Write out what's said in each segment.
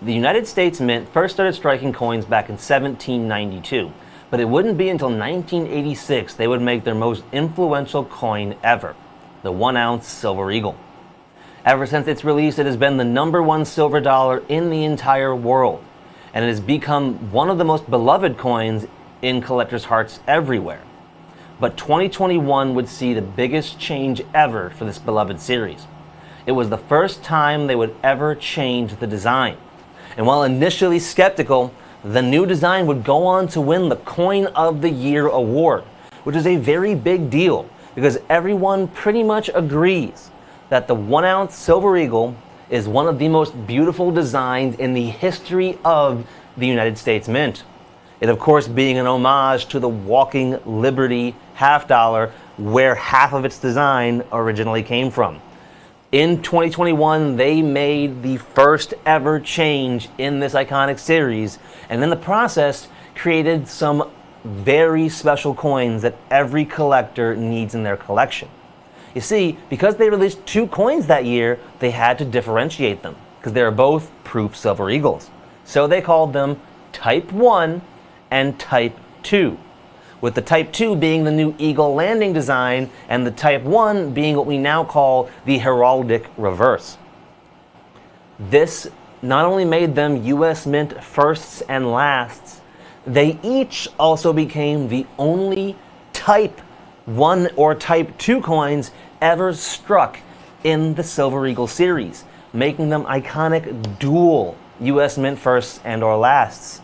The United States Mint first started striking coins back in 1792, but it wouldn't be until 1986 they would make their most influential coin ever, the 1-ounce silver eagle. Ever since its release, it has been the #1 silver dollar in the entire world, and it has become one of the most beloved coins in collectors' hearts everywhere. But 2021 would see the biggest change ever for this beloved series. It was the first time they would ever change the design. And while initially skeptical, the new design would go on to win the Coin of the Year award, which is a very big deal because everyone pretty much agrees that the 1-ounce silver eagle is one of the most beautiful designs in the history of the United States Mint. It, of course, being an homage to the Walking Liberty half dollar, where half of its design originally came from. In 2021, they made the first ever change in this iconic series, and in the process created some very special coins that every collector needs in their collection. You see, because they released 2 coins that year, they had to differentiate them, because they are both proof silver eagles. So they called them Type 1 and Type 2. With the Type 2 being the new eagle landing design, and the Type 1 being what we now call the heraldic reverse. This not only made them US Mint firsts and lasts, they each also became the only Type 1 or Type 2 coins ever struck in the Silver Eagle series, making them iconic dual US Mint firsts and or lasts.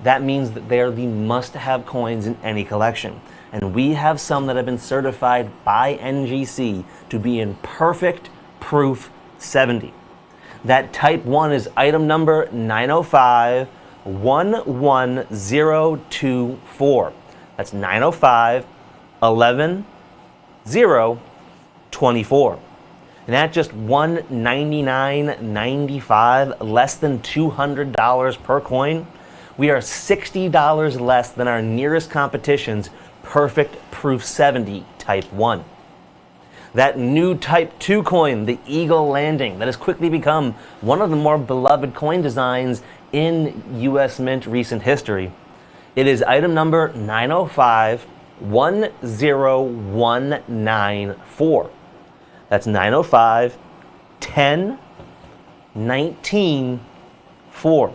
That means that they are the must-have coins in any collection. And we have some that have been certified by NGC to be in perfect proof 70. That Type 1 is item number 905-11024. That's 905-11-024. And at just $199.95, less than $200 per coin, we are $60 less than our nearest competition's perfect proof 70 Type 1. That new Type 2 coin, the Eagle Landing, that has quickly become one of the more beloved coin designs in US Mint recent history. It is item number 905-10194. That's 905-10-19-4.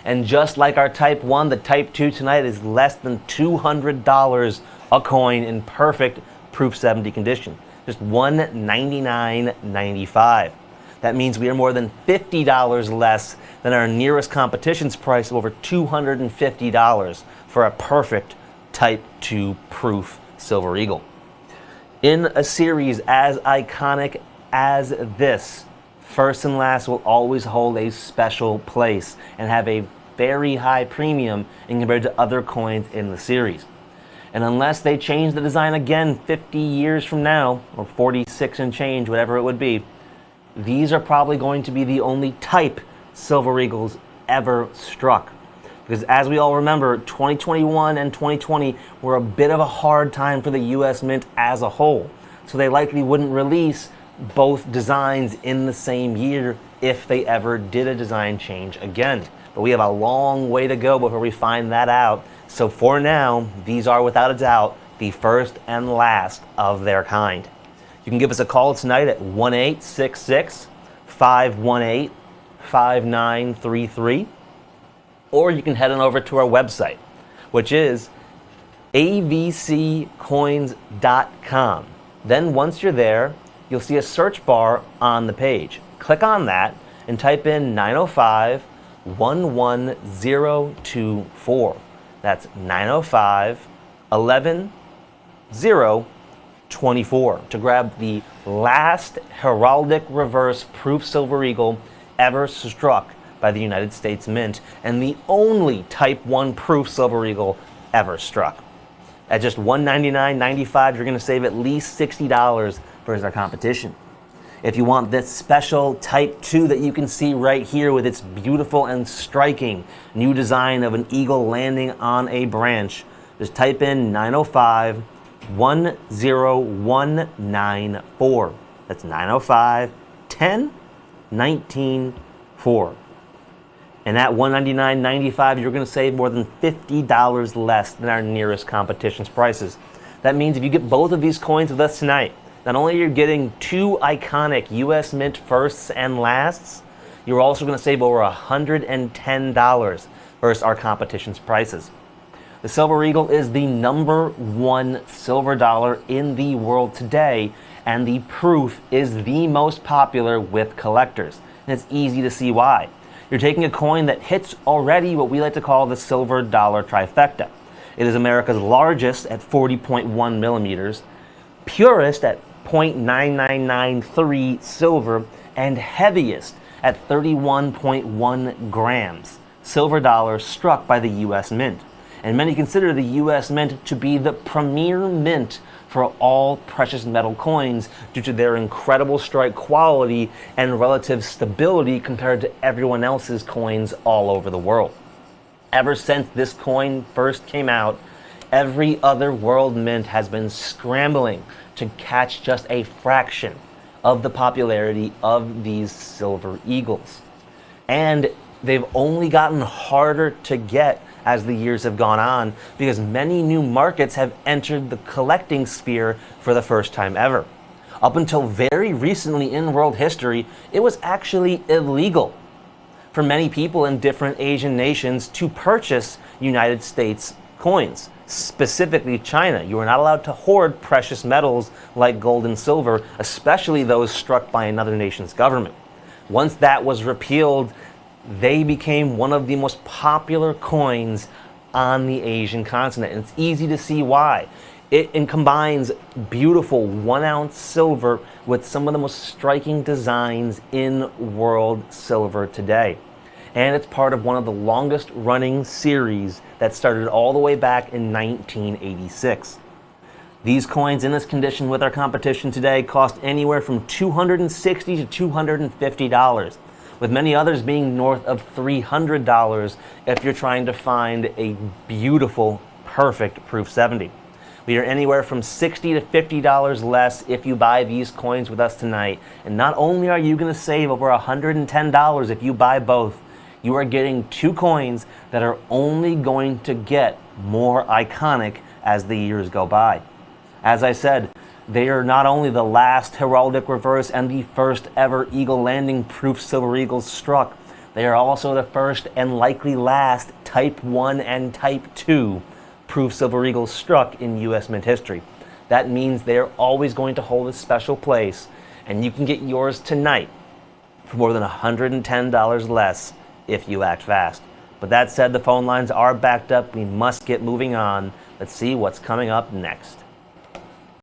And just like our Type 1, the Type 2 tonight is less than $200 a coin in perfect proof 70 condition. Just $199.95. That means we are more than $50 less than our nearest competition's price of over $250 for a perfect Type 2 proof Silver Eagle. In a series as iconic as this, first and last will always hold a special place and have a very high premium in compared to other coins in the series. And unless they change the design again 50 years from now, or 46 and change, whatever it would be, these are probably going to be the only Type Silver Eagles ever struck. Because as we all remember, 2021 and 2020 were a bit of a hard time for the US Mint as a whole. So they likely wouldn't release both designs in the same year if they ever did a design change again. But we have a long way to go before we find that out. So for now, these are without a doubt the first and last of their kind. You can give us a call tonight at 1-866-518-5933, or you can head on over to our website, which is avccoins.com. Then once you're there, you'll see a search bar on the page. Click on that and type in 905-11024. That's 905-11-024 to grab the last heraldic reverse proof Silver Eagle ever struck by the United States Mint, and the only Type 1 proof Silver Eagle ever struck. At just $199.95, you're going to save at least $60 versus our competition. If you want this special Type 2 that you can see right here with its beautiful and striking new design of an eagle landing on a branch, just type in 905-10194. That's 905-10-19-4. And at $199.95, you're going to save more than $50 less than our nearest competition's prices. That means if you get both of these coins with us tonight, not only are you getting two iconic US Mint firsts and lasts, you're also going to save over $110 versus our competition's prices. The Silver Eagle is the #1 silver dollar in the world today, and the proof is the most popular with collectors. And it's easy to see why. You're taking a coin that hits already what we like to call the silver dollar trifecta. It is America's largest at 40.1 millimeters, purest at 0.9993 silver, and heaviest at 31.1 grams. Silver dollar struck by the US Mint. And many consider the US Mint to be the premier mint for all precious metal coins due to their incredible strike quality and relative stability compared to everyone else's coins all over the world. Ever since this coin first came out, every other world mint has been scrambling to catch just a fraction of the popularity of these Silver Eagles. And they've only gotten harder to get as the years have gone on because many new markets have entered the collecting sphere for the first time ever. Up until very recently in world history, it was actually illegal for many people in different Asian nations to purchase United States coins, specifically China. You were not allowed to hoard precious metals like gold and silver, especially those struck by another nation's government. Once that was repealed, they became one of the most popular coins on the Asian continent. And it's easy to see why. It combines beautiful 1 ounce silver with some of the most striking designs in world silver today. And it's part of one of the longest running series that started all the way back in 1986. These coins in this condition with our competition today cost anywhere from $260 to $250, with many others being north of $300 if you're trying to find a beautiful, perfect Proof 70. We are anywhere from $60 to $50 less if you buy these coins with us tonight. And not only are you going to save over $110 if you buy both, you are getting two coins that are only going to get more iconic as the years go by. As I said, they are not only the last heraldic reverse and the first ever Eagle landing Proof Silver Eagles struck, they are also the first and likely last Type 1 and Type 2 Proof Silver Eagles struck in US Mint history. That means they are always going to hold a special place, and you can get yours tonight for more than $110 less if you act fast. But that said, the phone lines are backed up. We must get moving on. Let's see what's coming up next.